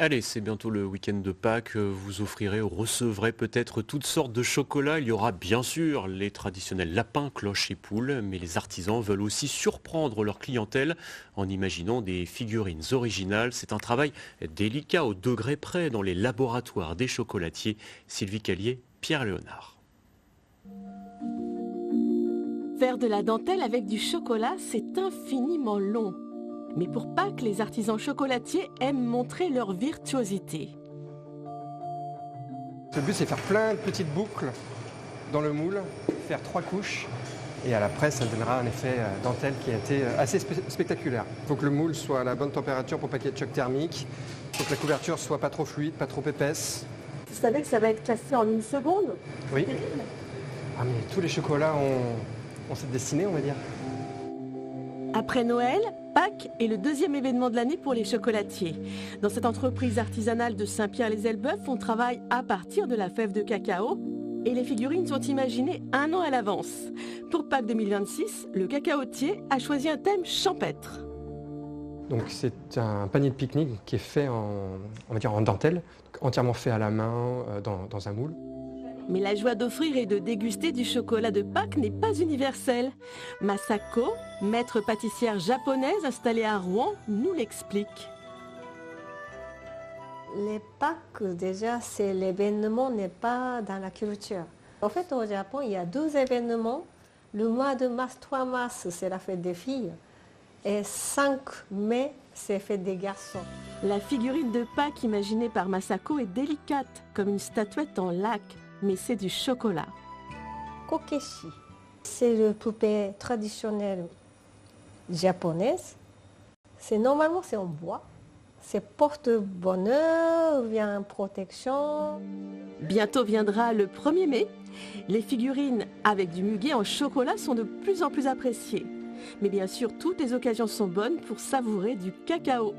Allez, c'est bientôt le week-end de Pâques. Vous offrirez ou recevrez peut-être toutes sortes de chocolats. Il y aura bien sûr les traditionnels lapins, cloches et poules, mais les artisans veulent aussi surprendre leur clientèle en imaginant des figurines originales. C'est un travail délicat au degré près dans les laboratoires des chocolatiers. Sylvie Callier, Pierre Léonard. Faire de la dentelle avec du chocolat, c'est infiniment long. Mais pour Pâques, les artisans chocolatiers aiment montrer leur virtuosité. Le but, c'est faire plein de petites boucles dans le moule, faire 3 couches, et à la presse, ça donnera un effet dentelle qui a été assez spectaculaire. Il faut que le moule soit à la bonne température pour pas qu'il y ait de choc thermique. Il faut que la couverture soit pas trop fluide, pas trop épaisse. Vous savez que ça va être classé en 1 seconde? Oui. Ah, mais tous les chocolats ont cette destinée, on va dire. Après Noël, Pâques est le deuxième événement de l'année pour les chocolatiers. Dans cette entreprise artisanale de Saint-Pierre-les-Elbeuf, on travaille à partir de la fève de cacao et les figurines sont imaginées 1 an à l'avance. Pour Pâques 2026, le cacaotier a choisi un thème champêtre. Donc c'est un panier de pique-nique qui est fait en dentelle, entièrement fait à la main dans un moule. Mais la joie d'offrir et de déguster du chocolat de Pâques n'est pas universelle. Masako, maître pâtissière japonaise installée à Rouen, nous l'explique. Les Pâques, déjà, l'événement n'est pas dans la culture. En fait, au Japon, il y a 2 événements. Le mois de mars, 3 mars, c'est la fête des filles. Et 5 mai, c'est la fête des garçons. La figurine de Pâques imaginée par Masako est délicate, comme une statuette en lac. Mais c'est du chocolat. Kokeshi, c'est le poupée traditionnelle japonaise. Normalement, c'est en bois. C'est porte-bonheur, bien protection. Bientôt viendra le 1er mai. Les figurines avec du muguet en chocolat sont de plus en plus appréciées. Mais bien sûr, toutes les occasions sont bonnes pour savourer du cacao.